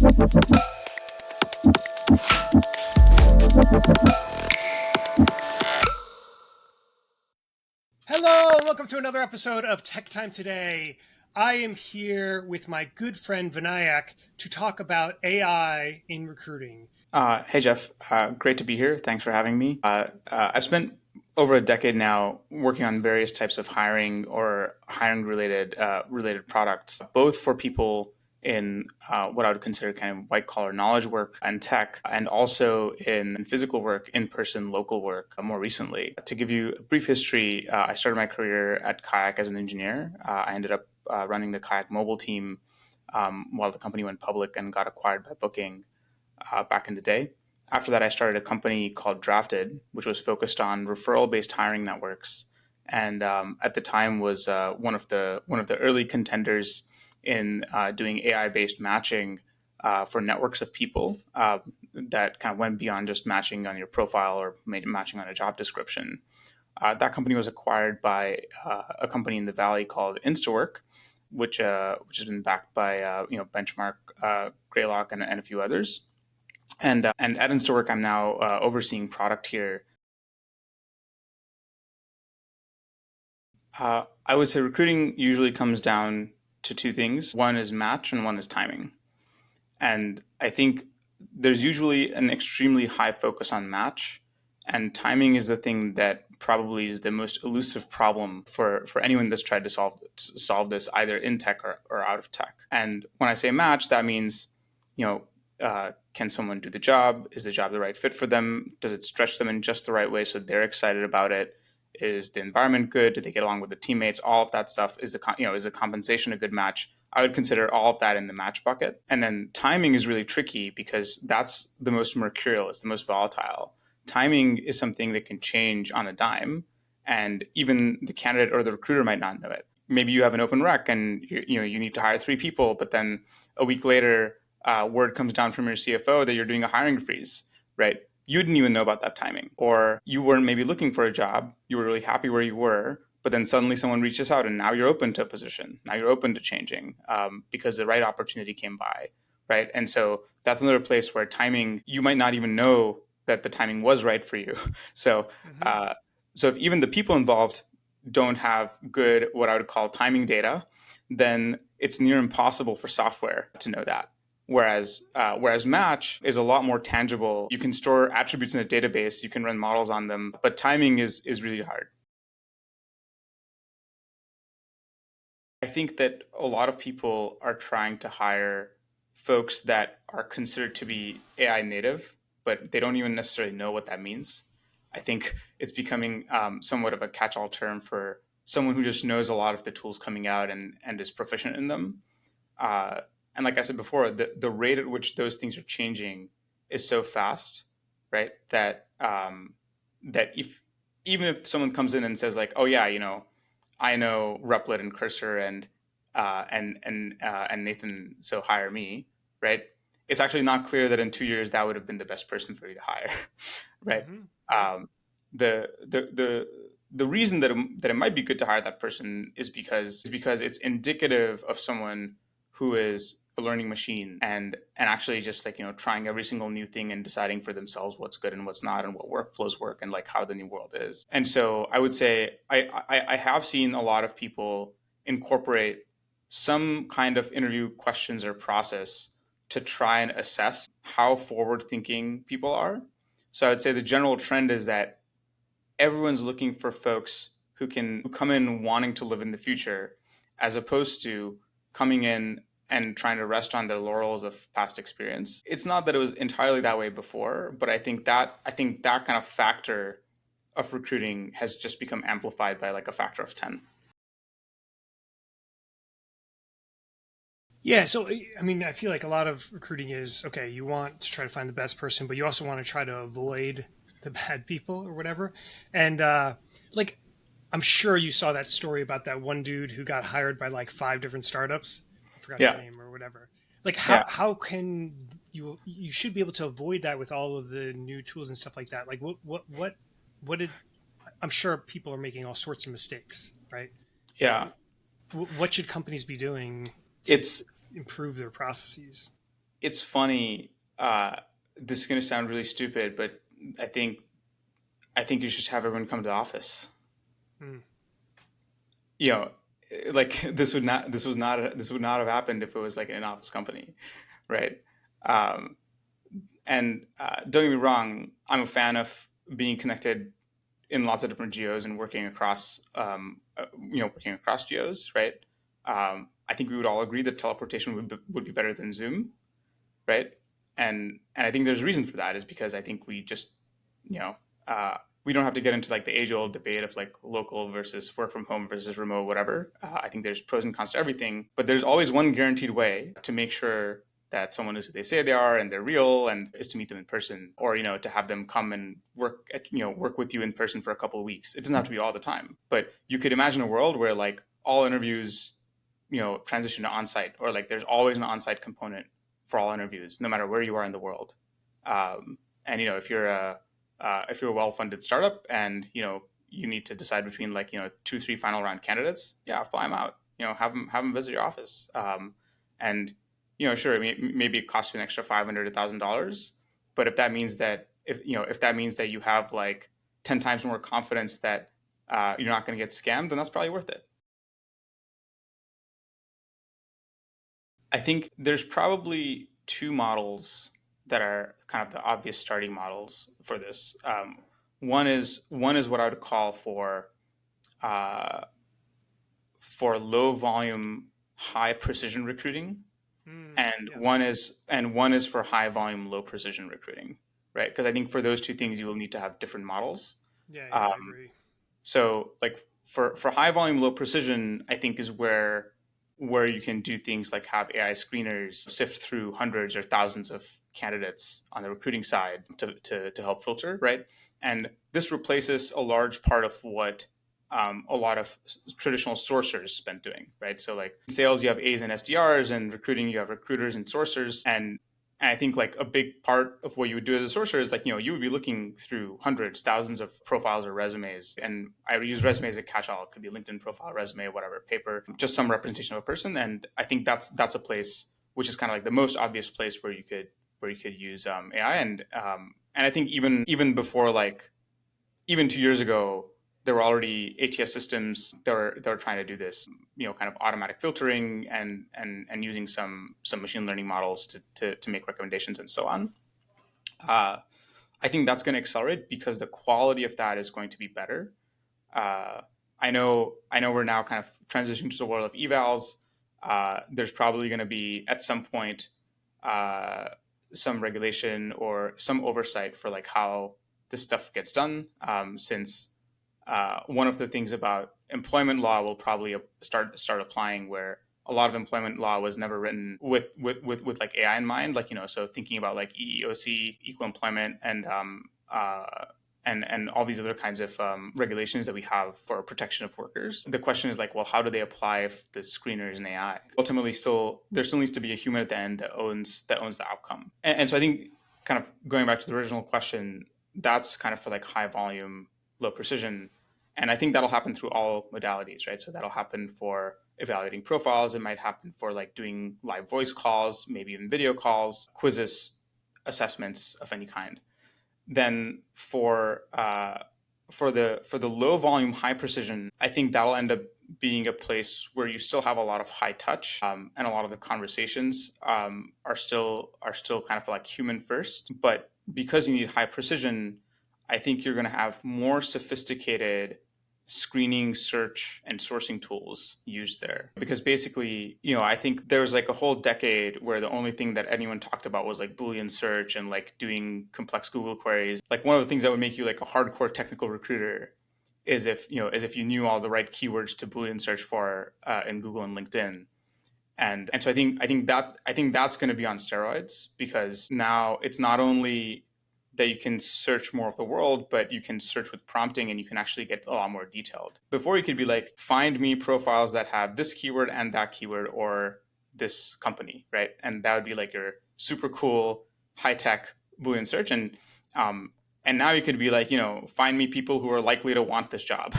Hello, and welcome to another episode of Tech Time Today. I am here with my good friend Vinayak to talk about AI in recruiting. Hey, Jeff. Great to be here. Thanks for having me. I've spent over a decade now working on various types of hiring or hiring related products, both for people in what I would consider kind of white collar knowledge work and tech, and also in physical work, in person, local work more recently. To give you a brief history, I started my career at Kayak as an engineer. I ended up running the Kayak mobile team while the company went public and got acquired by Booking back in the day. After that, I started a company called Drafted, which was focused on referral-based hiring networks, and at the time was one of the early contenders in doing AI-based matching for networks of people that kind of went beyond just matching on your profile or matching on a job description. That company was acquired by a company in the Valley called InstaWork, which has been backed by Benchmark, Greylock, and a few others. And at InstaWork, I'm now overseeing product here. I would say recruiting usually comes down to two things. One is match and one is timing. And I think there's usually an extremely high focus on match, and timing is the thing that probably is the most elusive problem for anyone that's tried to solve this either in tech or out of tech. And when I say match, that means, can someone do the job? Is the job the right fit for them? Does it stretch them in just the right way so they're excited about it? Is the environment good? Do they get along with the teammates? All of that stuff is the compensation a good match? I would consider all of that in the match bucket. And then timing is really tricky because that's the most mercurial. It's the most volatile. Timing is something that can change on a dime, and even the candidate or the recruiter might not know it. Maybe you have an open rec and you need to hire 3 people, but then a week later, word comes down from your CFO that you're doing a hiring freeze, right? You didn't even know about that timing, or you weren't maybe looking for a job. You were really happy where you were, but then suddenly someone reaches out and now you're open to a position. Now you're open to changing because the right opportunity came by, right? And so that's another place where timing, you might not even know that the timing was right for you. So, so if even the people involved don't have good, what I would call timing data, then it's near impossible for software to know that. Whereas match is a lot more tangible. You can store attributes in a database, you can run models on them, but timing is really hard. I think that a lot of people are trying to hire folks that are considered to be AI native, but they don't even necessarily know what that means. I think it's becoming somewhat of a catch-all term for someone who just knows a lot of the tools coming out and is proficient in them. And like I said before, the rate at which those things are changing is so fast, right? That if even if someone comes in and says like, oh yeah, I know Replit and Cursor and Nathan, so hire me, right? It's actually not clear that in 2 years that would have been the best person for you to hire, right? The reason that it might be good to hire that person is because it's indicative of someone who is a learning machine and actually just like trying every single new thing and deciding for themselves what's good and what's not and what workflows work and like how the new world is. And so I would say I have seen a lot of people incorporate some kind of interview questions or process to try and assess how forward thinking people are. So I would say the general trend is that everyone's looking for folks who come in wanting to live in the future, as opposed to coming in and trying to rest on their laurels of past experience. It's not that it was entirely that way before, but I think that kind of factor of recruiting has just become amplified by like a factor of 10. Yeah, so I mean, I feel like a lot of recruiting is okay. You want to try to find the best person, but you also want to try to avoid the bad people or whatever. And like, I'm sure you saw that story about that one dude who got hired by like 5 different startups. I forgot his Yeah, name or whatever. Like, yeah. how can you should be able to avoid that with all of the new tools and stuff like that. Like, what did I'm sure people are making all sorts of mistakes, right? Yeah, What should companies be doing to it's improve their processes? it's funny. This is going to sound really stupid, but I think I think you should have everyone come to the office. Mm. You know, like this would not have happened if it was like an office company, right? Um, and don't get me wrong, I'm a fan of being connected in lots of different geos and working across working across geos, right? I think we would all agree that teleportation would be better than Zoom, right? And I think there's a reason for that is because I think we just you know uh, we don't have to get into like the age old debate of like local versus work from home versus remote, whatever. I think there's pros and cons to everything, but there's always one guaranteed way to make sure that someone is who they say they are and they're real, and is to meet them in person, or to have them come and work with you in person for a couple of weeks. It doesn't have to be all the time, but you could imagine a world where like all interviews transition to on-site, or like there's always an on-site component for all interviews, no matter where you are in the world. And if you're a well-funded startup and you need to decide between like 2 3 final round candidates, yeah, fly them out. Have them visit your office. And sure, I mean, maybe it costs you an extra $500 to $1,000, but if that means that you have like 10 times more confidence that you're not going to get scammed, then that's probably worth it. I think there's probably two models that are kind of the obvious starting models for this. One is what I would call uh, for low volume, high precision recruiting, Mm. and Yeah. one is for high volume, low precision recruiting, right? Because I think for those two things, you will need to have different models. Yeah. Yeah. I Um, agree. So like for high volume, low precision, I think is where you can do things like have AI screeners sift through hundreds or thousands of candidates on the recruiting side to help filter, right? And this replaces a large part of what a lot of traditional sourcers spent doing, right? So like in sales, you have A's and SDRs, and recruiting, you have recruiters and sourcers, and I think like a big part of what you would do as a sourcer is like, you would be looking through hundreds, thousands of profiles or resumes. And I would use resume as a catch-all. It could be LinkedIn profile, resume, whatever, paper, just some representation of a person. And I think that's a place which is kind of like the most obvious place where you could use AI. And I think even before like even 2 years ago, there were already ATS systems that were trying to do this, kind of automatic filtering and using some machine learning models to make recommendations and so on. Uh, I think that's going to accelerate because the quality of that is going to be better. Uh, I know we're now kind of transitioning to the world of evals. There's probably going to be at some point uh, some regulation or some oversight for like how this stuff gets done. Since one of the things about employment law will probably start applying where a lot of employment law was never written with like AI in mind, like so thinking about like EEOC, equal employment, and all these other kinds of regulations that we have for protection of workers. The question is like, well, how do they apply if the screener is an AI? Ultimately, still there still needs to be a human at the end that owns the outcome. And so I think kind of going back to the original question, that's kind of for like high volume, low precision. And I think that'll happen through all modalities, right? So that'll happen for evaluating profiles. It might happen for like doing live voice calls, maybe even video calls, quizzes, assessments of any kind. Then for the low volume, high precision, I think that'll end up being a place where you still have a lot of high touch, and a lot of the conversations are still kind of like human first. But because you need high precision, I think you're going to have more sophisticated screening, search, and sourcing tools used there. Because basically, I think there was like a whole decade where the only thing that anyone talked about was like Boolean search and like doing complex Google queries. Like one of the things that would make you like a hardcore technical recruiter is if you knew all the right keywords to Boolean search for in Google and LinkedIn. And so I think that's going to be on steroids, because now it's not only that you can search more of the world, but you can search with prompting and you can actually get a lot more detailed. Before you could be like, find me profiles that have this keyword and that keyword, or this company, right? And that would be like your super cool high tech Boolean search. And now you could be like, find me people who are likely to want this job.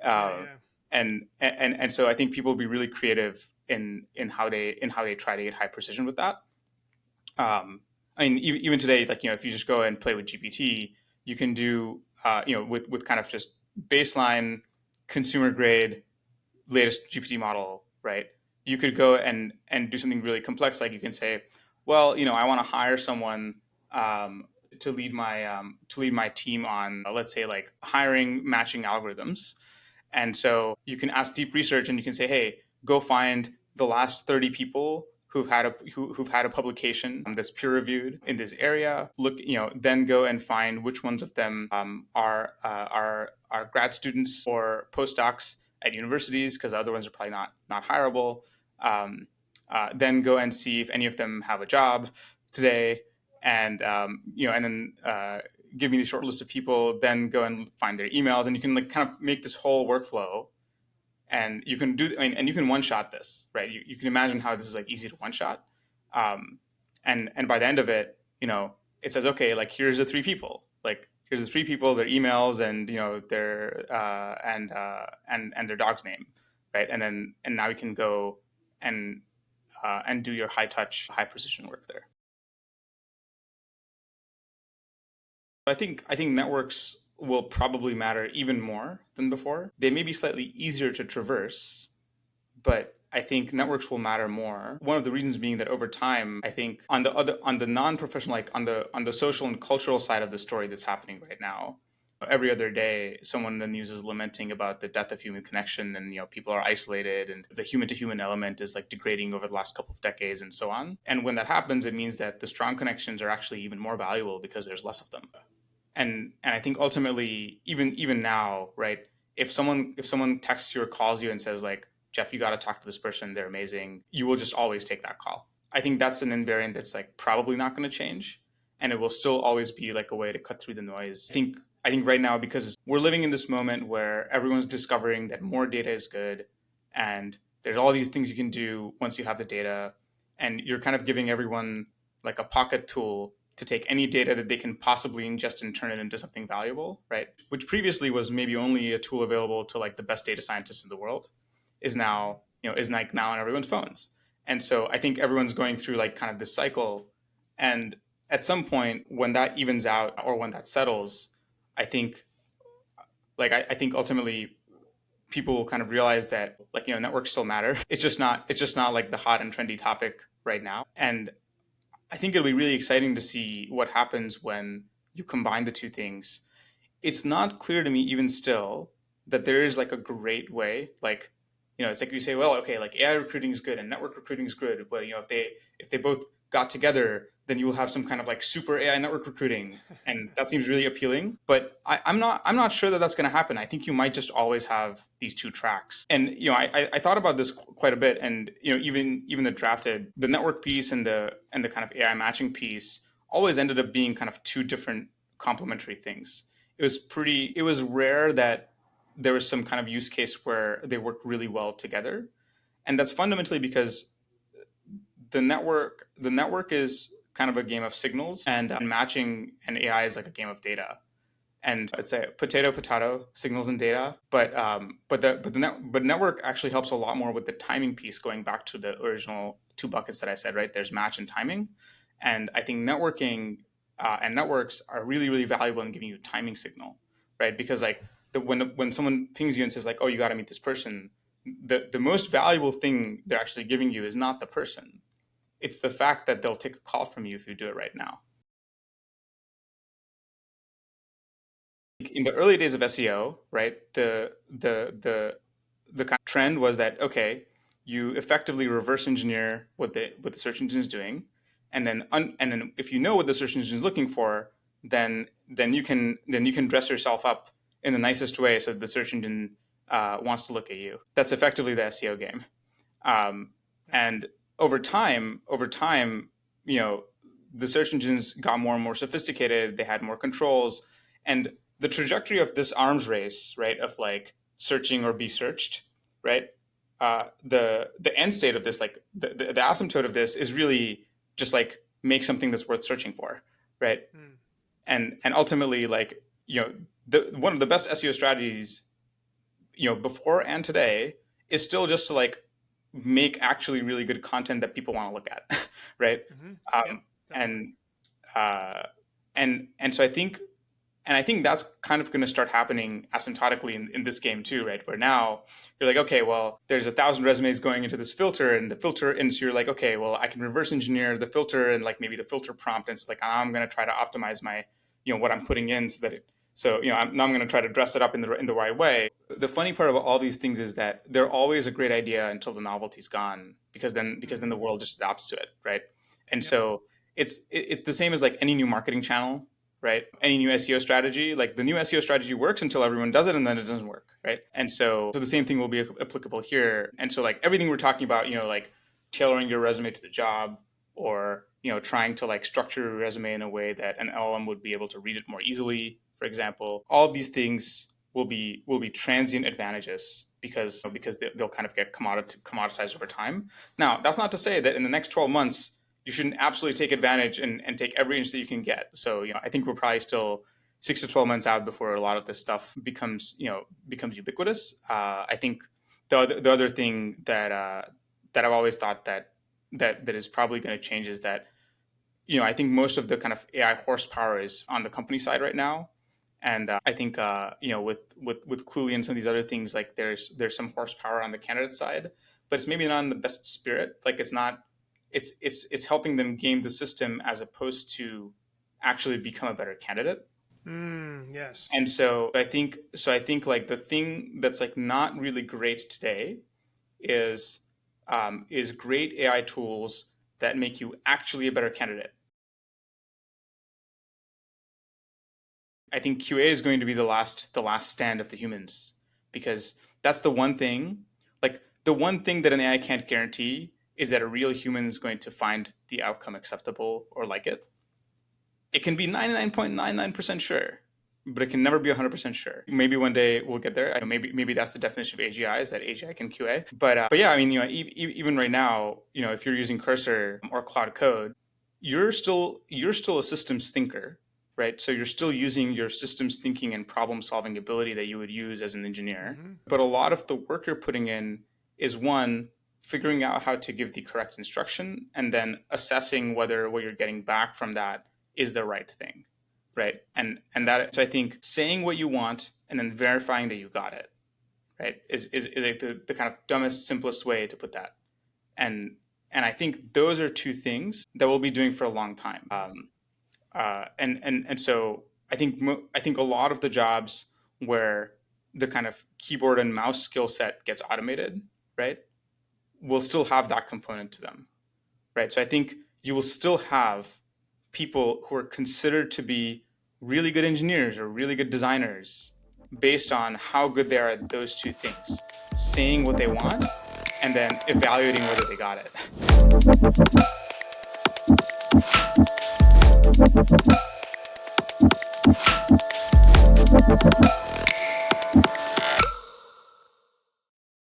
Yeah. uh, Yeah. and so I think people will be really creative in how they try to get high precision with that. I mean, even today, like, if you just go and play with GPT, you can do, with kind of just baseline consumer grade latest GPT model, right? You could go and do something really complex. Like you can say, well, I want to hire someone to lead my team on, let's say, like hiring matching algorithms. And so you can ask deep research, and you can say, hey, go find the last 30 people who've had a publication that's peer reviewed in this area. Look, then go and find which ones of them are grad students or postdocs at universities, because the other ones are probably not hireable. Um, then go and see if any of them have a job today, and and then give me the short list of people. Then go and find their emails, and you can like kind of make this whole workflow. And you can do, I mean, and you can one shot this, right? You can imagine how this is like easy to one shot, um, and by the end of it, it says, okay, like here's the three people, like here's the three people, their emails, and their and their dog's name, right? And now you can go and and do your high touch, high precision work there. I think networks will probably matter even more than before. They may be slightly easier to traverse, but I think networks will matter more. One of the reasons being that over time, I think on the non-professional, like on the social and cultural side of the story that's happening right now, every other day, someone in the news is lamenting about the death of human connection, and people are isolated, and the human to human element is like degrading over the last couple of decades, and so on. And when that happens, it means that the strong connections are actually even more valuable because there's less of them. And I think ultimately, even now, right? If someone texts you or calls you and says like, Jeff, you got to talk to this person, they're amazing, you will just always take that call. I think that's an invariant that's like probably not going to change, and it will still always be like a way to cut through the noise. I think right now, because we're living in this moment where everyone's discovering that more data is good, and there's all these things you can do once you have the data, and you're kind of giving everyone like a pocket tool to take any data that they can possibly ingest and turn it into something valuable, right? Which previously was maybe only a tool available to like the best data scientists in the world, is now, is like now on everyone's phones. And so I think everyone's going through like kind of this cycle. And at some point when that evens out or when that settles, I think I think ultimately people will kind of realize that like networks still matter. It's just not like the hot and trendy topic right now. And I think it'll be really exciting to see what happens when you combine the two things. It's not clear to me even still that there is like a great way. Like, it's like you say, well, okay, like AI recruiting is good and network recruiting is good, but if they both got together, then you will have some kind of like super AI network recruiting, and that seems really appealing. But I'm not sure that that's going to happen. I think you might just always have these two tracks. And I thought about this quite a bit, and even the drafted the network piece and the kind of AI matching piece always ended up being kind of two different complementary things. It was rare that there was some kind of use case where they work really well together, and that's fundamentally because the network is kind of a game of signals, and matching an AI is like a game of data. And it's a potato signals and data, but network actually helps a lot more with the timing piece. Going back to the original two buckets that I said, right? There's match and timing, and I think networking and networks are really really valuable in giving you a timing signal, right? Because like when someone pings you and says like, oh, you got to meet this person, the most valuable thing they're actually giving you is not the person, it's the fact that they'll take a call from you if you do it right now. In the early days of SEO, right, the kind of trend was that okay, you effectively reverse engineer what the search engine is doing, and then if you know what the search engine is looking for, then you can dress yourself up in the nicest way so that the search engine wants to look at you. That's effectively the SEO game. Um, and over time, you know, the search engines got more and more sophisticated. They had more controls, and the trajectory of this arms race, right, of like searching or be searched, right? The end state of this, like the asymptote of this, is really just like make something that's worth searching for, right? Mm. And ultimately, like one of the best SEO strategies, before and today, is still just to like make actually really good content that people want to look at, right? Hmm. Yep, Um, and uh, and so I think that's kind of going to start happening asymptotically in this game too, right? Where now you're like, okay, well, there's 1,000 resumes going into this filter, and the filter, and so you're like, okay, well, I can reverse engineer the filter and like maybe the filter prompt, and it's like I'm going to try to optimize my, what I'm putting in so that it, so now I'm going to try to dress it up in the right way. The funny part about all these things is that they're always a great idea until the novelty's gone, because then the world just adapts to it, right? And so it's the same as like any new marketing channel, right? Any new SEO strategy, like the new SEO strategy works until everyone does it, and then it doesn't work, right? And so the same thing will be applicable here. And so like everything we're talking about, like tailoring your resume to the job, or trying to like structure your resume in a way that an LLM would be able to read it more easily, for example. All of these things will be transient advantages because they'll kind of get commoditized over time. Now, that's not to say that in the next 12 months you shouldn't absolutely take advantage and take every inch that you can get. So, I think we're probably still 6 to 12 months out before a lot of this stuff becomes ubiquitous. I think the other thing that I've always thought that is probably going to change is that, I think most of the kind of AI horsepower is on the company side right now. And I think with Cluely and some of these other things, like there's some horsepower on the candidate side, but it's maybe not in the best spirit. Like it's not. It's helping them game the system as opposed to actually become a better candidate. Yes. And so I think like the thing that's like not really great today is great AI tools that make you actually a better candidate. I think QA is going to be the last stand of the humans, because that's the one thing. Like the one thing that an AI can't guarantee is that a real human is going to find the outcome acceptable or like it. It can be 99.99% sure, but it can never be 100% sure. Maybe one day we'll get there. Maybe that's the definition of AGI, is that AGI can QA. But yeah, I mean, even right now, if you're using Cursor or Cloud Code, you're still a systems thinker, right? So you're still using your systems thinking and problem solving ability that you would use as an engineer. But a lot of the work you're putting in is, one, figuring out how to give the correct instruction, and then assessing whether what you're getting back from that is the right thing, right? And that, so I think saying what you want and then verifying that you got it, right, is like the kind of dumbest, simplest way to put that. And I think those are two things that we'll be doing for a long time. And so I think a lot of the jobs where the kind of keyboard and mouse skill set gets automated, right, will still have that component to them, right? So I think you will still have people who are considered to be really good engineers or really good designers based on how good they are at those two things, saying what they want and then evaluating whether they got it.